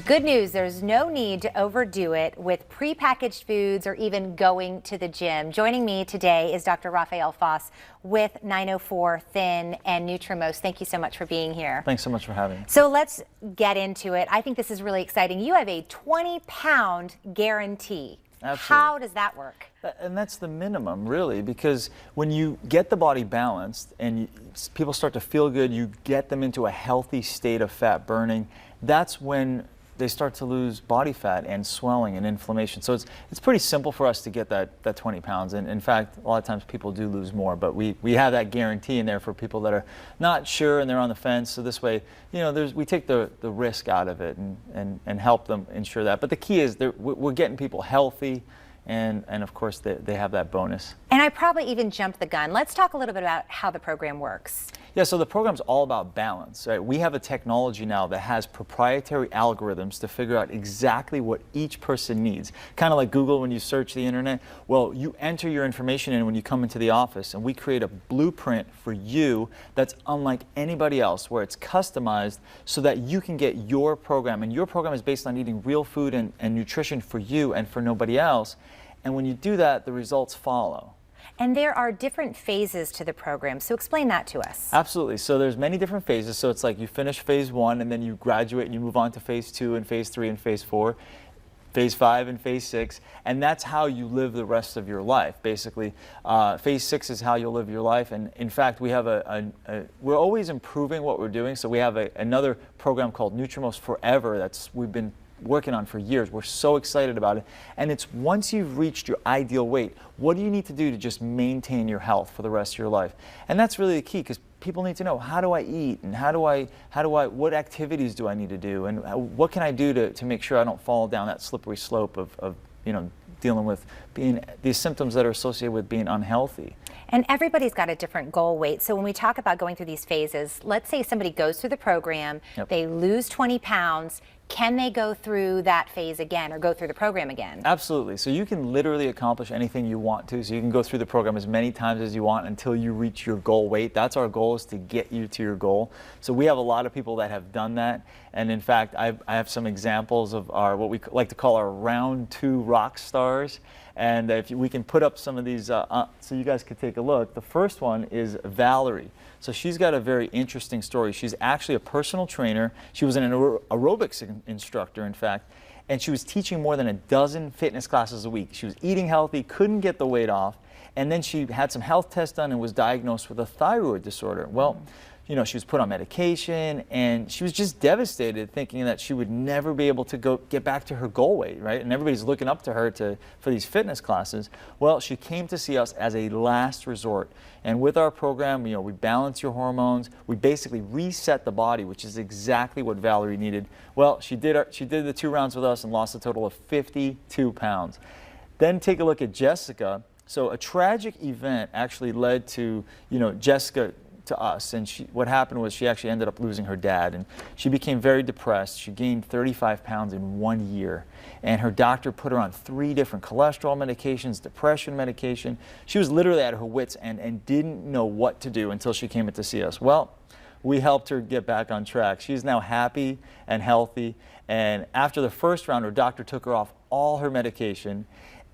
Good news, there's no need to overdo it with prepackaged foods or even going to the gym. Joining me today is Dr. Rafael Foss with 904 Thin and Nutrimost. Thank you so much for being here. Thanks so much for having me. So let's get into it. I think this is really exciting. You have a 20-pound guarantee. Absolutely. How does that work? And that's the minimum, really, because when you get the body balanced and people start to feel good, you get them into a healthy state of fat burning, that's when they start to lose body fat and swelling and inflammation. So it's pretty simple for us to get that 20 pounds. And in fact, a lot of times people do lose more, but we have that guarantee in there for people that are not sure and they're on the fence. So this way, you know, we take the risk out of it and help them ensure that. But the key is we're getting people healthy, and of course they have that bonus. And I probably even jumped the gun. Let's talk a little bit about how the program works. Yeah, so the program's all about balance, right? We have a technology now that has proprietary algorithms to figure out exactly what each person needs. Kind of like Google when you search the internet. Well, you enter your information in when you come into the office, and we create a blueprint for you that's unlike anybody else, where it's customized so that you can get your program. And your program is based on eating real food and nutrition for you and for nobody else. And when you do that, the results follow. And there are different phases to the program, so explain that to us. Absolutely. So there's many different phases. So it's like you finish phase 1 and then you graduate and you move on to phase 2 and phase 3 and phase 4, phase 5 and phase 6, and that's how you live the rest of your life, basically. Phase 6 is how you'll live your life, and in fact we have we're always improving what we're doing. So we have another program called Nutrimost Forever we've been working on for years. We're so excited about it. And it's once you've reached your ideal weight, what do you need to do to just maintain your health for the rest of your life? And that's really the key, because people need to know, how do I eat, and what activities do I need to do, and what can I do to make sure I don't fall down that slippery slope of dealing with these symptoms that are associated with being unhealthy. And everybody's got a different goal weight. So when we talk about going through these phases, let's say somebody goes through the program, Yep. They lose 20 pounds. Can they go through that phase again or go through the program again? Absolutely. So you can literally accomplish anything you want to. So you can go through the program as many times as you want until you reach your goal weight. That's our goal, is to get you to your goal. So we have a lot of people that have done that. And in fact, I have some examples of what we like to call our round 2 rock stars. And if we can put up some of these so you guys could take a look. The first one is Valerie. So she's got a very interesting story. She's actually a personal trainer. She was an aerobics instructor, in fact, and she was teaching more than a dozen fitness classes a week. She was eating healthy, couldn't get the weight off, and then she had some health tests done and was diagnosed with a thyroid disorder. Well, you know, she was put on medication, and she was just devastated, thinking that she would never be able to get back to her goal weight, right? And everybody's looking up to her for these fitness classes. Well, she came to see us as a last resort. And with our program, you know, we balance your hormones. We basically reset the body, which is exactly what Valerie needed. Well, she did the 2 rounds with us and lost a total of 52 pounds. Then take a look at Jessica. So a tragic event actually led to, Jessica to us, and what happened was she actually ended up losing her dad, and she became very depressed. She gained 35 pounds in 1 year, and her doctor put her on 3 different cholesterol medications, depression medication. She was literally at her wits' end and didn't know what to do until she came in to see us. Well, we helped her get back on track. She's now happy and healthy, and after the first round, her doctor took her off all her medication.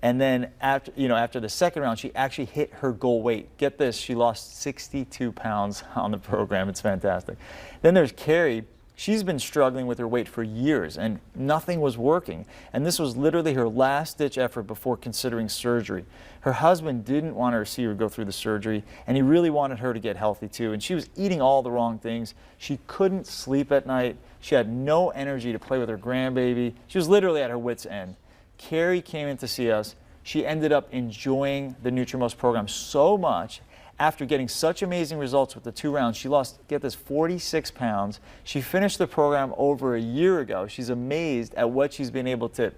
And then after the second round, she actually hit her goal weight. Get this, she lost 62 pounds on the program. It's fantastic. Then there's Carrie. She's been struggling with her weight for years, and nothing was working. And this was literally her last-ditch effort before considering surgery. Her husband didn't want her to see her go through the surgery, and he really wanted her to get healthy too. And she was eating all the wrong things. She couldn't sleep at night. She had no energy to play with her grandbaby. She was literally at her wits' end. Carrie came in to see us. She ended up enjoying the Nutrimost program so much. After getting such amazing results with the 2 rounds, she lost, get this, 46 pounds. She finished the program over a year ago. She's amazed at what she's been able to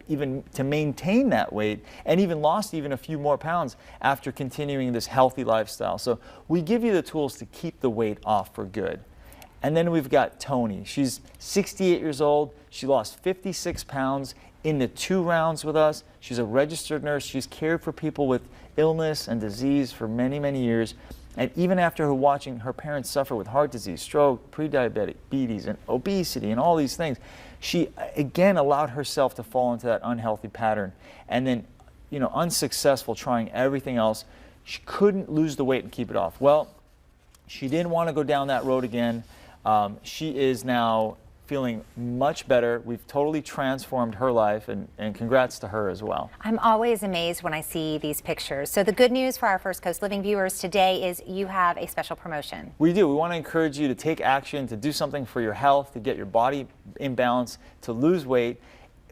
maintain that weight, and even lost a few more pounds after continuing this healthy lifestyle. So we give you the tools to keep the weight off for good. And then we've got Tony. She's 68 years old. She lost 56 pounds in the 2 rounds with us. She's a registered nurse. She's cared for people with illness and disease for many, many years. And even after her watching her parents suffer with heart disease, stroke, pre-diabetes, and obesity, and all these things, She again allowed herself to fall into that unhealthy pattern, and then, unsuccessful trying everything else. She couldn't lose the weight and keep it off. Well, she didn't want to go down that road again. She is now feeling much better. We've totally transformed her life, and congrats to her as well. I'm always amazed when I see these pictures. So the good news for our First Coast Living viewers today is you have a special promotion. We do. We want to encourage you to take action, to do something for your health, to get your body in balance, to lose weight.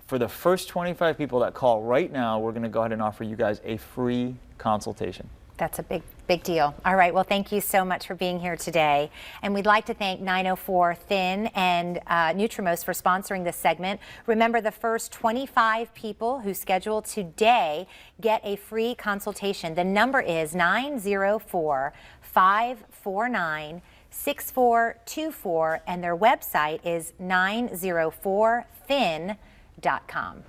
For the first 25 people that call right now, we're going to go ahead and offer you guys a free consultation. That's a big deal. All right, well, thank you so much for being here today. And we'd like to thank 904 Thin and Nutrimost for sponsoring this segment. Remember, the first 25 people who schedule today get a free consultation. The number is 904-549-6424, and their website is 904thin.com.